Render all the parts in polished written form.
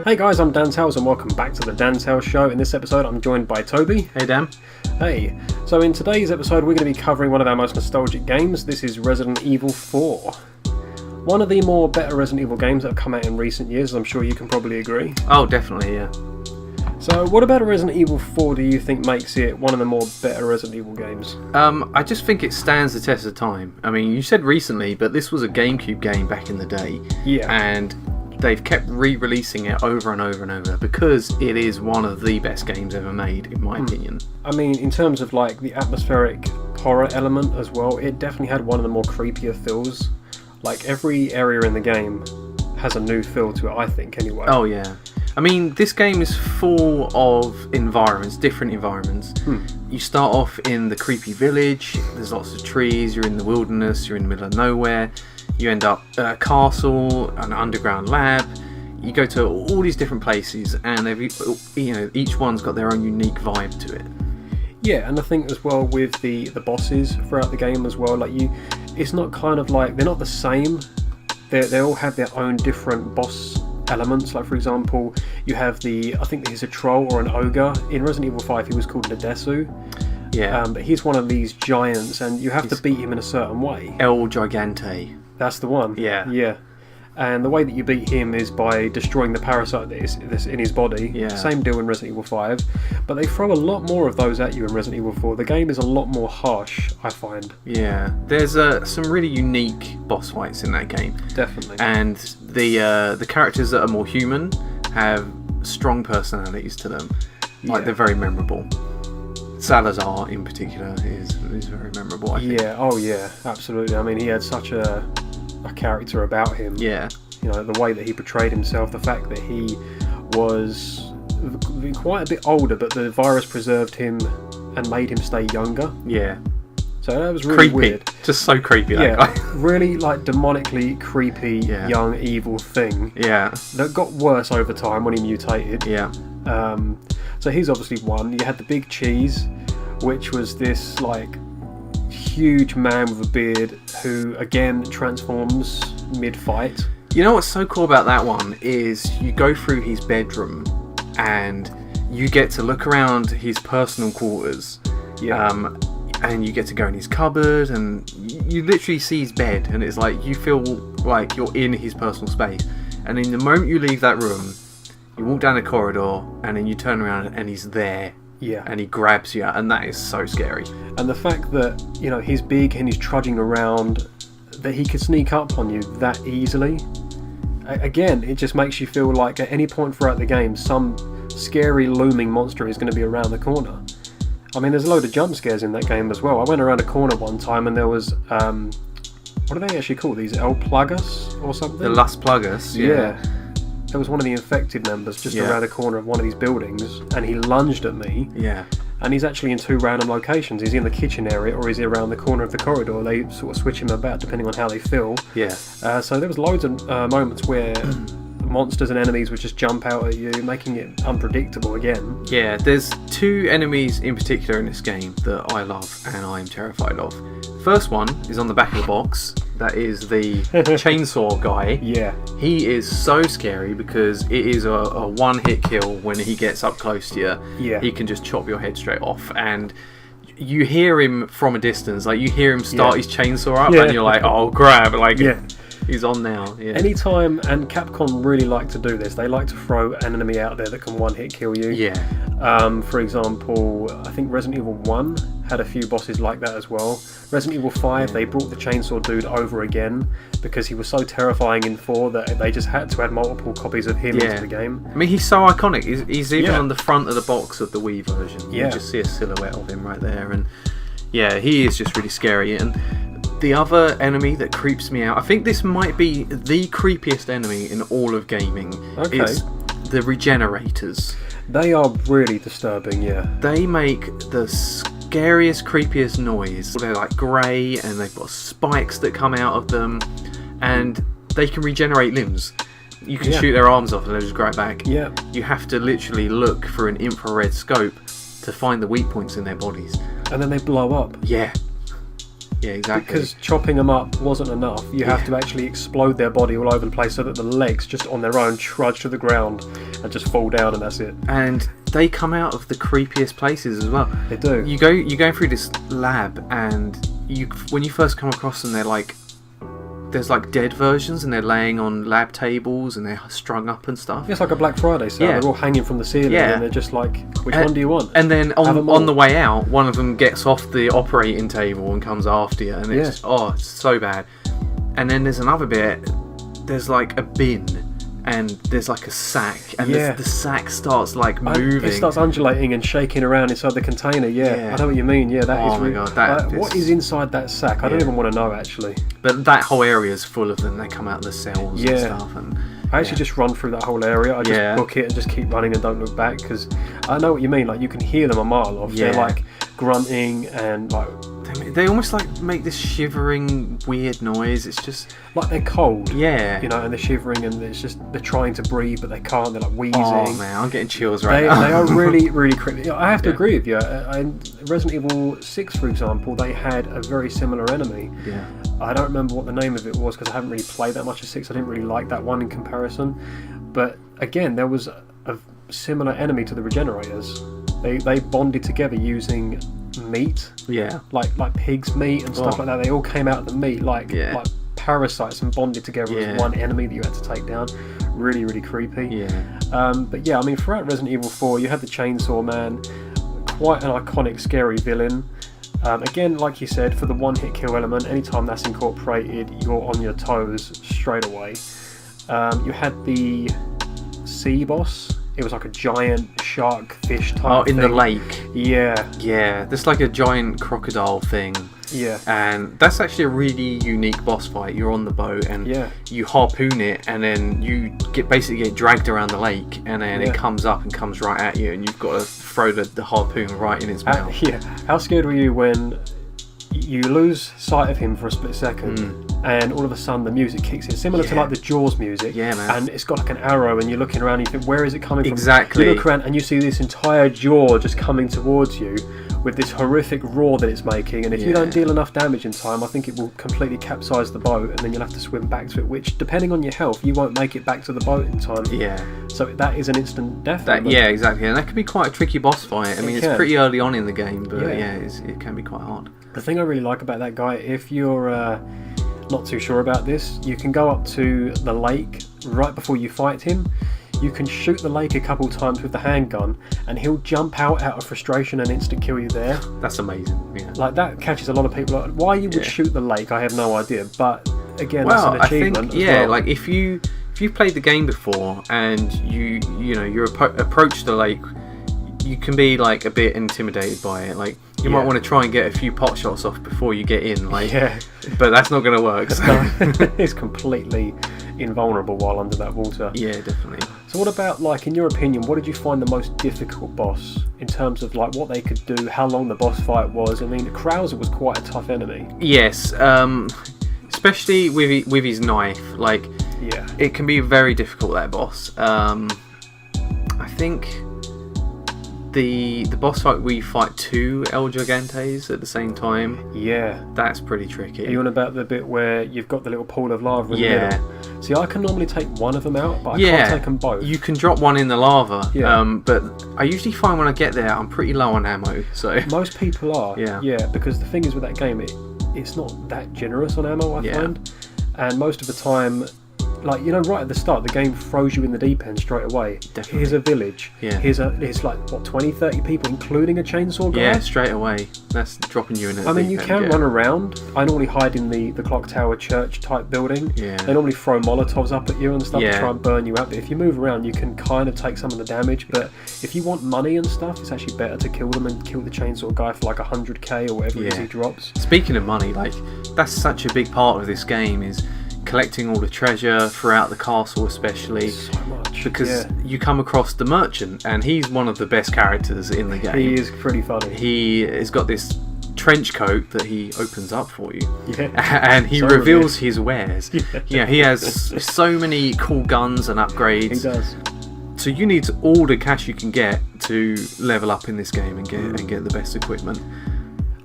Hey guys, I'm Dantales and welcome back to the Dantales Show. In this episode I'm joined by Toby. Hey Dan. Hey. So in today's episode we're going to be covering one of our most nostalgic games. This is Resident Evil 4. One of the more better Resident Evil games that have come out in recent years, I'm sure you can probably agree. Oh, definitely, yeah. So what about Resident Evil 4 do you think makes it one of the more better Resident Evil games? I just think it stands the test of time. I mean, you said recently, but this was a GameCube game back in the day. Yeah. And they've kept re-releasing it over and over and over because it is one of the best games ever made, in my opinion. I mean, in terms of like the atmospheric horror element as well, it definitely had one of the more creepier feels. Like every area in the game has a new feel to it, I think, anyway. Oh yeah. I mean, this game is full of environments, different environments. You start off in the creepy village, there's lots of trees, you're in the wilderness, you're in the middle of nowhere. You end up at a castle, an underground lab. You go to all these different places, and each one's got their own unique vibe to it. Yeah, and I think as well with the bosses throughout the game as well, like it's not kind of like they're not the same. They all have their own different boss elements. Like for example, you have I think he's a troll or an ogre. In Resident Evil 5 he was called Nadesu. Yeah. But he's one of these giants and you have to beat him in a certain way. El Gigante. That's the one. Yeah. Yeah. And the way that you beat him is by destroying the parasite that's in his body. Yeah. Same deal in Resident Evil 5. But they throw a lot more of those at you in Resident Evil 4. The game is a lot more harsh, I find. Yeah. There's some really unique boss fights in that game. Definitely. And the characters that are more human have strong personalities to them. Like they're very memorable. Salazar in particular is very memorable, I think. Yeah, oh yeah, absolutely. I mean, he had such a character about him. Yeah. You know, the way that he portrayed himself, the fact that he was quite a bit older, but the virus preserved him and made him stay younger. Yeah. So that was really creepy. Weird. Just so creepy, that guy. Really like demonically creepy, young, evil thing. Yeah. That got worse over time when he mutated. Yeah. So he's obviously one. You had the Big Cheese, which was this like huge man with a beard who again transforms mid-fight. You know what's so cool about that one is you go through his bedroom and you get to look around his personal quarters. Yeah. And you get to go in his cupboard and you literally see his bed and it's like you feel like you're in his personal space. And in the moment you leave that room, you walk down the corridor and then you turn around and he's there. Yeah. And he grabs you, and that is so scary. And the fact that, you know, he's big and he's trudging around, that he could sneak up on you that easily. Again, it just makes you feel like at any point throughout the game, some scary looming monster is going to be around the corner. I mean, there's a load of jump scares in that game as well. I went around a corner one time and there was, what are they actually called? These El Plagas or something? The Las Plagas, yeah. There was one of the infected members just around the corner of one of these buildings and he lunged at me. Yeah. And he's actually in two random locations. He's in the kitchen area or he's around the corner of the corridor. They sort of switch him about depending on how they feel. Yeah. So there was loads of moments where monsters and enemies would just jump out at you, making it unpredictable again. Yeah, there's two enemies in particular in this game that I love and I'm terrified of. First one is on the back of the box. That is the chainsaw guy. Yeah. He is so scary because it is a one-hit kill when he gets up close to you. Yeah. He can just chop your head straight off. And you hear him from a distance. Like, you hear him start his chainsaw up and you're like, oh, grab. Like, he's on now. Yeah. Anytime, and Capcom really like to do this, they like to throw an enemy out there that can one-hit kill you. Yeah. For example, I think Resident Evil 1 had a few bosses like that as well. Resident Evil 5, they brought the chainsaw dude over again because he was so terrifying in 4 that they just had to add multiple copies of him into the game. I mean, he's so iconic. He's even on the front of the box of the Wii version. Yeah. You just see a silhouette of him right there. And yeah, he is just really scary. And the other enemy that creeps me out, I think this might be the creepiest enemy in all of gaming, is the regenerators. They are really disturbing, yeah. They make the scariest, creepiest noise. They're like grey and they've got spikes that come out of them and they can regenerate limbs. You can shoot their arms off and they'll just grow it back. Yeah. You have to literally look for an infrared scope to find the weak points in their bodies. And then they blow up. Yeah. Yeah, exactly. Because chopping them up wasn't enough. You have to actually explode their body all over the place so that the legs just on their own trudge to the ground and just fall down, and that's it. And they come out of the creepiest places as well. They do. You go through this lab, and when you first come across them, they're like, there's like dead versions, and they're laying on lab tables, and they're strung up and stuff. It's like a Black Friday sale. Yeah. They're all hanging from the ceiling, and they're just like, which one do you want? And then on the way out, one of them gets off the operating table and comes after you, and it's it's so bad. And then there's another bit. There's like a bin, and there's like a sack, and the sack starts like moving. It starts undulating and shaking around inside the container. I know what you mean. Yeah, that is. Oh my god, what is inside that sack? I don't even want to know actually. But that whole area is full of them. They come out of the cells and stuff. And I actually just run through that whole area. I just book it and just keep running and don't look back, because I know what you mean. Like, you can hear them a mile off. They're like grunting and like. They almost like make this shivering weird noise. It's just like they're cold. Yeah. You know, and they're shivering, and it's just they're trying to breathe but they can't. They're like wheezing. Oh man, I'm getting chills right now. They are really, really creepy. I have to agree with you. In Resident Evil 6, for example, they had a very similar enemy. Yeah. I don't remember what the name of it was because I haven't really played that much of 6. I didn't really like that one in comparison. But again, there was a similar enemy to the Regenerators. They bonded together using meat, like pig's meat and stuff like that. They all came out of the meat like parasites and bonded together as one enemy that you had to take down. Really, really creepy. But yeah, I mean, throughout Resident Evil 4, you had the Chainsaw Man, quite an iconic, scary villain. Again, like you said, for the one-hit kill element, anytime that's incorporated, you're on your toes straight away. You had the sea boss. It was like a giant shark fish type in thing. the lake. Yeah. There's like a giant crocodile thing. Yeah. And that's actually a really unique boss fight. You're on the boat and you harpoon it, and then you basically get dragged around the lake, and then it comes up and comes right at you, and you've got to throw the harpoon right in its mouth. How scared were you when you lose sight of him for a split second, and all of a sudden the music kicks in, similar to like the Jaws music, man, and it's got like an arrow, and you're looking around and you think, where is it coming from? Exactly. You look around and you see this entire jaw just coming towards you with this horrific roar that it's making, and if you don't deal enough damage in time, I think it will completely capsize the boat, and then you'll have to swim back to it, which, depending on your health, you won't make it back to the boat in time. So that is an instant death. Exactly, and that can be quite a tricky boss fight. I mean, it's pretty early on in the game, but it can be quite hard. The thing I really like about that guy, if you're not too sure about this, you can go up to the lake right before you fight him. You can shoot the lake a couple times with the handgun, and he'll jump out of frustration and instant kill you there. That's amazing. Like, that catches a lot of people. Like, why you would shoot the lake, I have no idea. But again, that's an achievement. I think, like if you've played the game before and you approach the lake, you can be like a bit intimidated by it. Like, you might want to try and get a few pot shots off before you get in. Like, but that's not going to work. So. It's completely invulnerable while under that water. Yeah, definitely. So what about, like, in your opinion, what did you find the most difficult boss in terms of like what they could do, how long the boss fight was? I mean, Krauser was quite a tough enemy. Yes, especially with his knife. Like, it can be very difficult, that boss. I think the boss fight where you fight 2 El Gigantes at the same time, that's pretty tricky. Are you on about the bit where you've got the little pool of lava in the middle? See, I can normally take one of them out, but I can't take them both. You can drop one in the lava, but I usually find when I get there I'm pretty low on ammo. So most people are, because the thing is with that game, it's not that generous on ammo, I find, and most of the time, like, you know, right at the start, the game throws you in the deep end straight away. Definitely. Here's a village. Here's like, what, 20, 30 people, including a chainsaw guy? Yeah, straight away. That's dropping you in the deep end. I mean, you can run around. I normally hide in the clock tower church type building. They normally throw Molotovs up at you and stuff to try and burn you out. But if you move around, you can kind of take some of the damage. But if you want money and stuff, it's actually better to kill them and kill the chainsaw guy for like 100k or whatever it is he drops. Speaking of money, like, that's such a big part of this game, is collecting all the treasure throughout the castle, especially so much, because you come across the merchant, and he's one of the best characters in the game. He is pretty funny. He has got this trench coat that he opens up for you, and he reveals his wares. He has so many cool guns and upgrades. He does. So you need all the cash you can get to level up in this game and get the best equipment.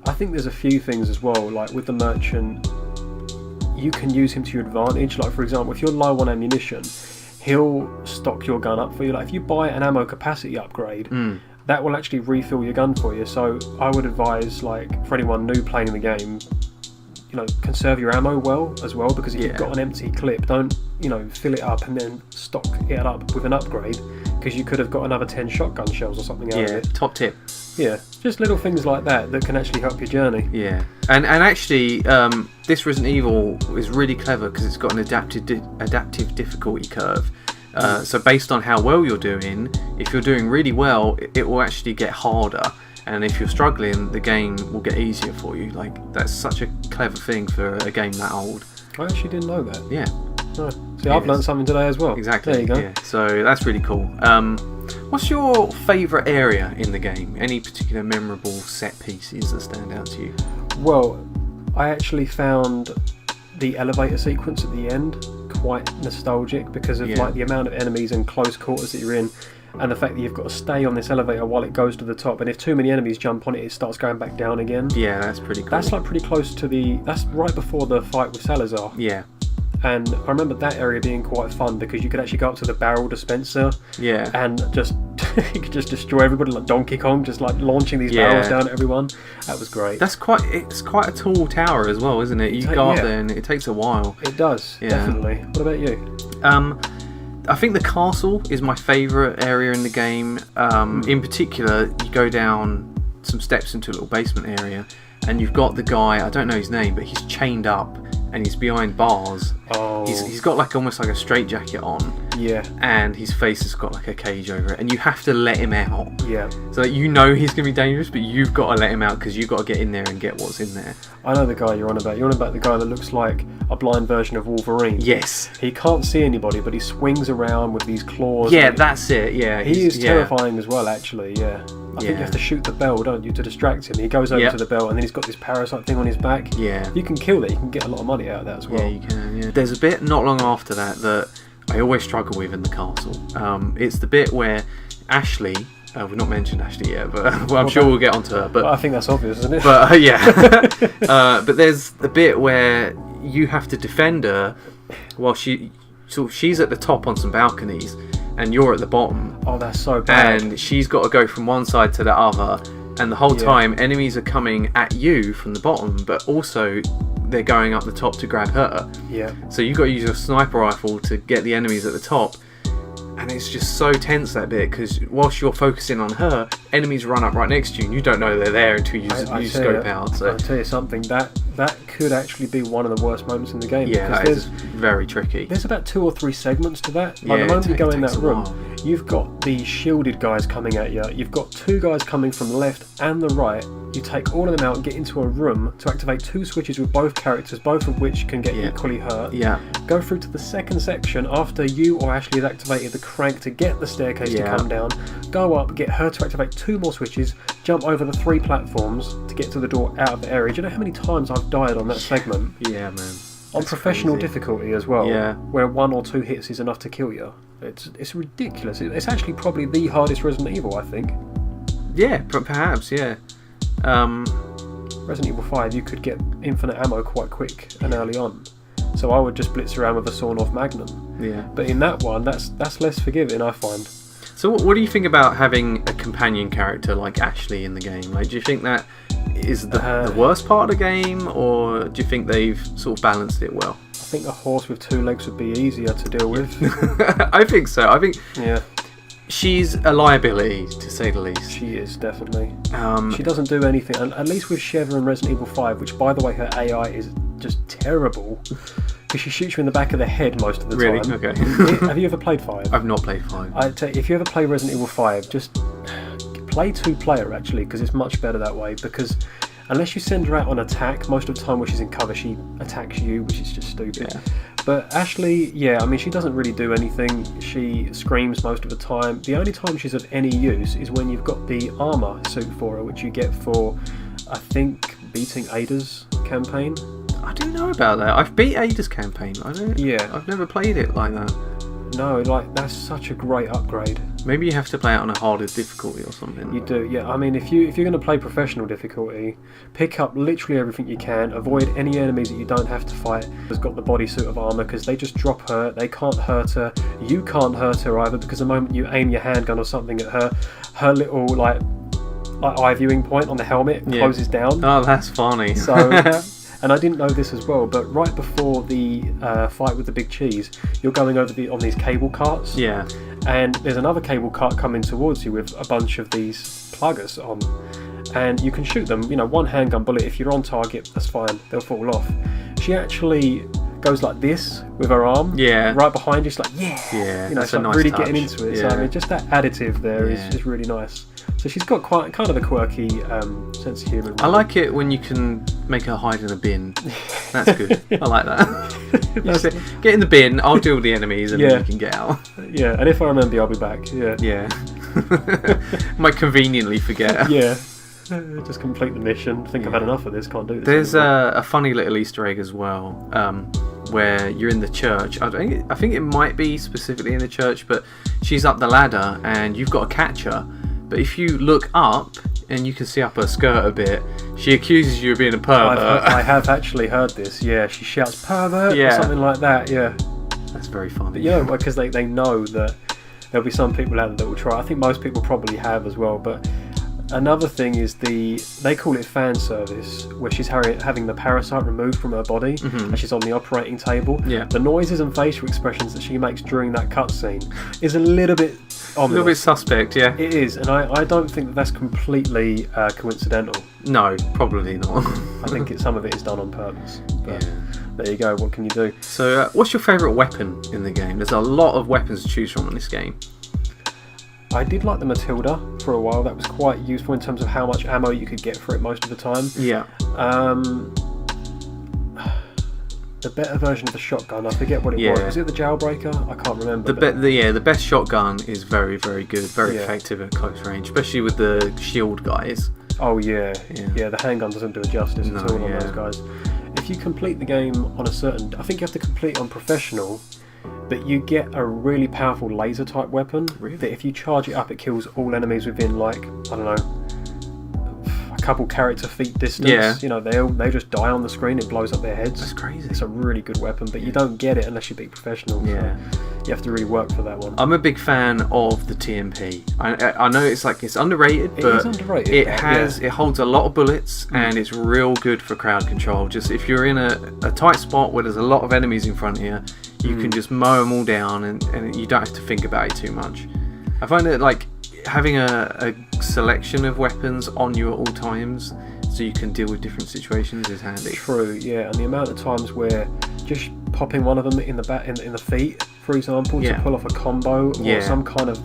I think there's a few things as well, like with the merchant, you can use him to your advantage. Like, for example, if you're low on ammunition, he'll stock your gun up for you. Like, if you buy an ammo capacity upgrade, that will actually refill your gun for you. So I would advise, like, for anyone new playing the game, you know, conserve your ammo well as well, because if you've got an empty clip, don't, you know, fill it up and then stock it up with an upgrade, because you could have got another 10 shotgun shells or something out of it. Top tip. Yeah, just little things like that can actually help your journey. Yeah, and actually, this Resident Evil is really clever because it's got an adaptive difficulty curve. So based on how well you're doing, if you're doing really well, it will actually get harder. And if you're struggling, the game will get easier for you. Like, that's such a clever thing for a game that old. I actually didn't know that. Yeah. No. See, I've learned something today as well. Exactly. There you go. Yeah. So that's really cool. What's your favourite area in the game? Any particular memorable set pieces that stand out to you? Well, I actually found the elevator sequence at the end quite nostalgic because of like the amount of enemies and close quarters that you're in, and the fact that you've got to stay on this elevator while it goes to the top, and if too many enemies jump on it, it starts going back down again. Yeah, that's pretty cool. That's like pretty close to that's right before the fight with Salazar. Yeah. And I remember that area being quite fun because you could actually go up to the barrel dispenser, and just you could just destroy everybody like Donkey Kong, just like launching these barrels down at everyone. That was great. It's quite a tall tower as well, isn't it? You go up there and it takes a while. It does, definitely. What about you? I think the castle is my favourite area in the game. In particular, you go down some steps into a little basement area, and you've got the guy, I don't know his name, but he's chained up and he's behind bars. Oh. He's got like almost like a straitjacket on. Yeah. And his face has got like a cage over it, and you have to let him out. Yeah. So that you know he's going to be dangerous, but you've got to let him out because you've got to get in there and get what's in there. I know the guy you're on about. You're on about the guy that looks like a blind version of Wolverine. Yes. He can't see anybody, but he swings around with these claws. Yeah, that's it. Yeah. He is terrifying as well, actually. Yeah. I think you have to shoot the bell, don't you, to distract him. He goes over to the bell, and then he's got this parasite thing on his back. Yeah. You can kill that. You can get a lot of money out of that as well. Yeah, you can. Yeah. There's a bit not long after that I always struggle with in the castle. It's the bit where Ashley. We've not mentioned Ashley yet, but I'm sure we'll get onto her. But I think that's obvious, isn't it? But but there's the bit where you have to defend her while she's at the top on some balconies, and you're at the bottom. Oh, that's so bad. And she's got to go from one side to the other, and the whole time enemies are coming at you from the bottom, but also they're going up the top to grab her. Yeah. So you've got to use your sniper rifle to get the enemies at the top. And it's just so tense, that bit, because whilst you're focusing on her, enemies run up right next to you, and you don't know they're there until you scope out. So I'll tell you something, that could actually be one of the worst moments in the game. Yeah, that is very tricky. There's about 2 or 3 segments to that. By the moment you go in that room, you've got the shielded guys coming at you. You've got 2 guys coming from the left and the right. You take all of them out and get into a room to activate 2 switches with both characters, both of which can get equally hurt. Yeah. Go through to the second section after you or Ashley has activated the crank to get the staircase to come down. Go up, get her to activate 2 more switches, jump over the 3 platforms to get to the door out of the area. Do you know how many times I've died on that segment? Yeah, man. On professional difficulty as well, where 1 or 2 hits is enough to kill you. It's ridiculous. It's actually probably the hardest Resident Evil, I think. Yeah, perhaps, yeah. Resident Evil 5, you could get infinite ammo quite quick and early on. So I would just blitz around with a sawn-off Magnum. Yeah. But in that one, that's less forgiving, I find. So what do you think about having a companion character like Ashley in the game? Like, do you think that is the worst part of the game, or do you think they've sort of balanced it well? I think a horse with 2 legs would be easier to deal with. I think so. I think she's a liability, to say the least. She is, definitely. She doesn't do anything, and at least with Sheva in Resident Evil 5, which, by the way, her AI is just terrible, because she shoots you in the back of the head most of the time. Really? Okay. Have you ever played 5? I've not played 5. I tell you, if you ever play Resident Evil 5, just play 2-player, actually, because it's much better that way, because unless you send her out on attack, most of the time when she's in cover, she attacks you, which is just stupid. Yeah. But Ashley, I mean, she doesn't really do anything. She screams most of the time. The only time she's of any use is when you've got the armour suit for her, which you get for, I think, beating Ada's campaign. I didn't know about that. I've beat Ada's campaign. I've never played it like that. No, like, that's such a great upgrade. Maybe you have to play it on a harder difficulty or something. You do, yeah. I mean, if you're going to play professional difficulty, pick up literally everything you can. Avoid any enemies that you don't have to fight. Has got the bodysuit of armor, because they just drop her. They can't hurt her. You can't hurt her either, because the moment you aim your handgun or something at her, her little like eye viewing point on the helmet closes down. Oh, that's funny. So, and I didn't know this as well, but right before the fight with the big cheese, you're going over on these cable carts. Yeah. And there's another cable cart coming towards you with a bunch of these pluggers on, and you can shoot them. You know, one handgun bullet. If you're on target, that's fine. They'll fall off. She actually goes like this with her arm. Yeah. Right behind you. She's like, yeah. You know, it's like nice really touch. getting into it. Yeah. So I mean, just that additive there is really nice. So she's got quite kind of a quirky sense of humour. I like it when you can make her hide in a bin. That's good. I like that. You say, get in the bin, I'll deal with the enemies, and then you can get out. Yeah, and if I remember, I'll be back. Yeah. Yeah. Might conveniently forget. Yeah. Just complete the mission. Think I've had enough of this. Can't do this. There's anymore. a funny little Easter egg as well, where you're in the church. I think it might be specifically in the church, but she's up the ladder and you've got to catch her. But if you look up and you can see up her skirt a bit, she accuses you of being a pervert. I have actually heard this. Yeah, she shouts pervert or something like that. Yeah, that's very funny. But yeah, because they know that there'll be some people out there that will try. I think most people probably have as well. But another thing is they call it fan service, where she's having the parasite removed from her body and she's on the operating table. Yeah. The noises and facial expressions that she makes during that cutscene is a little bit ominous. A little bit suspect, yeah. It is, and I don't think that's completely coincidental. No, probably not. I think some of it is done on purpose. But there you go, what can you do? So, what's your favourite weapon in the game? There's a lot of weapons to choose from in this game. I did like the Matilda for a while. That was quite useful in terms of how much ammo you could get for it most of the time. Yeah. The better version of the shotgun, I forget what it was. Was it the Jailbreaker? I can't remember. The best shotgun is very, very good, very effective at close range, especially with the shield guys. Oh yeah. The handgun doesn't do it justice at all on those guys. If you complete the game on a certain, I think you have to complete on professional, but you get a really powerful laser type weapon. Really? That if you charge it up, it kills all enemies within like, I don't know, a couple character feet distance. Yeah. You know, they just die on the screen. It blows up their heads. That's crazy. It's a really good weapon, but you don't get it unless you beat professional. Yeah. So you have to really work for that one. I'm a big fan of the TMP. I know it's underrated, but it is underrated. It holds a lot of bullets and it's real good for crowd control. Just if you're in a tight spot where there's a lot of enemies in front of you, you can just mow them all down and you don't have to think about it too much. I find that like having a selection of weapons on you at all times so you can deal with different situations is handy. True, yeah, and the amount of times where just popping one of them in the feet, for example, to pull off a combo or some kind of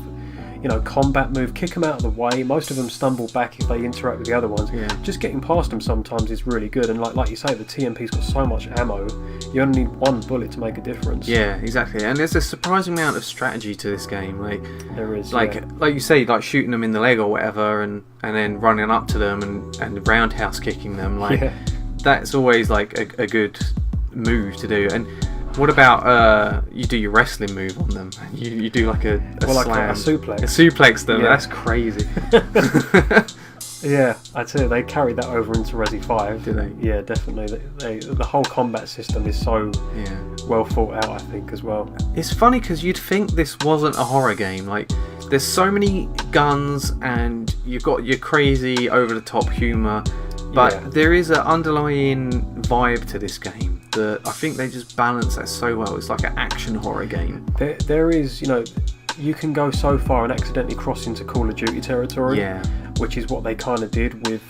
combat move, kick them out of the way. Most of them stumble back if they interact with the other ones. Just getting past them sometimes is really good, and like you say, the TMP's got so much ammo, you only need one bullet to make a difference. Yeah, exactly. And there's a surprising amount of strategy to this game. Like there is, like you say, like shooting them in the leg or whatever, and then running up to them and roundhouse kicking them. Like that's always like a good move to do. And what about you do your wrestling move on them? You do like a slam. Like a suplex. A suplex them. That's crazy. Yeah, I'd say they carried that over into Resi 5. Do they? Yeah, definitely. The whole combat system is so well thought out, I think, as well. It's funny because you'd think this wasn't a horror game. Like, there's so many guns and you've got your crazy over-the-top humour, but there is an underlying vibe to this game that I think they just balance that so well. It's like an action horror game. There is, you can go so far and accidentally cross into Call of Duty territory. Yeah. Which is what they kind of did with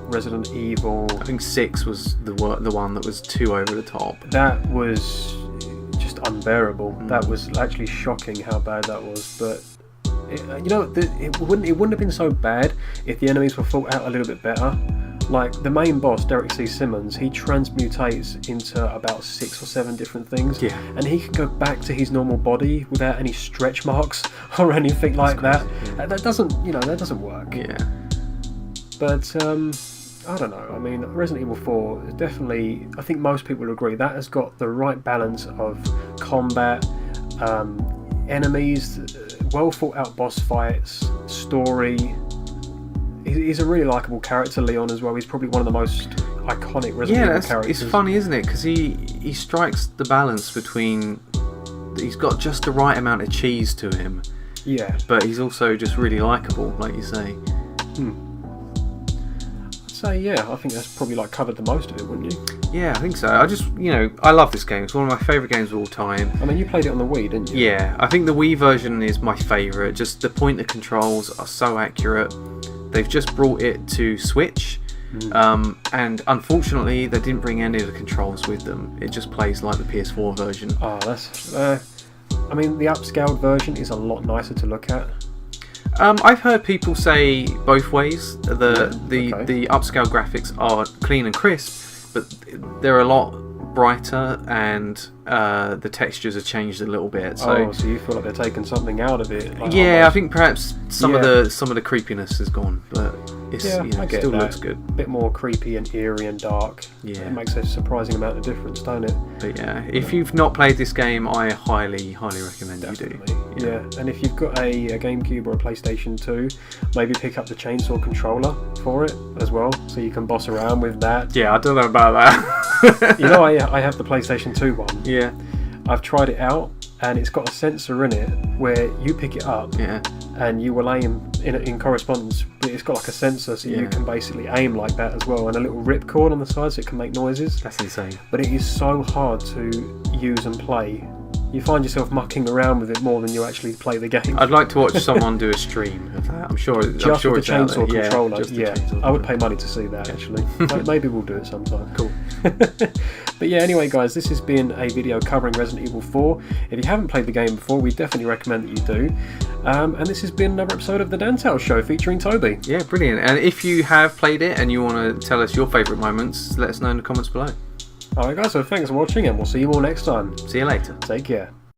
Resident Evil. I think 6 was the one that was too over the top. That was just unbearable. That was actually shocking how bad that was. But it wouldn't have been so bad if the enemies were thought out a little bit better. Like the main boss, Derek C. Simmons, he transmutates into about 6 or 7 different things, and he can go back to his normal body without any stretch marks or anything like that. That doesn't work. Yeah. But I don't know. I mean, Resident Evil 4 is definitely, I think most people will agree, that has got the right balance of combat. enemies, well thought out boss fights, story. He's a really likeable character, Leon, as well. He's probably one of the most iconic Resident Evil characters. It's funny, isn't it? Because he strikes the balance between... He's got just the right amount of cheese to him. Yeah. But he's also just really likeable, like you say. I'd say, yeah, I think that's probably like covered the most of it, wouldn't you? Yeah, I think so. I just, I love this game. It's one of my favourite games of all time. I mean, you played it on the Wii, didn't you? Yeah, I think the Wii version is my favourite. Just the pointer controls are so accurate. They've just brought it to Switch. And unfortunately, they didn't bring any of the controls with them. It just plays like the PS4 version. Oh, that's... I mean, the upscaled version is a lot nicer to look at. I've heard people say both ways. The upscale graphics are clean and crisp, but they're a lot brighter, and the textures have changed a little bit. So, so you feel like they're taking something out of it? Like, yeah, almost. I think perhaps some of the creepiness is gone, but it still looks good. A bit more creepy and eerie and dark. Yeah, it makes a surprising amount of difference, don't it? But yeah, if you've not played this game, I highly recommend you do. Yeah, and if you've got a GameCube or a PlayStation 2, maybe pick up the chainsaw controller for it as well, so you can boss around with that. Yeah, I don't know about that. I have the PlayStation 2 one. Yeah. I've tried it out, and it's got a sensor in it where you pick it up, and you will aim in correspondence. It's got like a sensor, so you can basically aim like that as well, and a little ripcord on the side so it can make noises. That's insane. But it is so hard to use and play. You find yourself mucking around with it more than you actually play the game. I'd like to watch someone do a stream of that. I'm sure with the chainsaw controller. I would pay money to see that actually. Maybe we'll do it sometime. Cool. But yeah, anyway guys, this has been a video covering Resident Evil 4. If you haven't played the game before, we definitely recommend that you do. And this has been another episode of the Dantales Show featuring Toby. Yeah, brilliant. And if you have played it and you want to tell us your favourite moments, let us know in the comments below. Alright guys, so thanks for watching, and we'll see you all next time. See you later. Take care.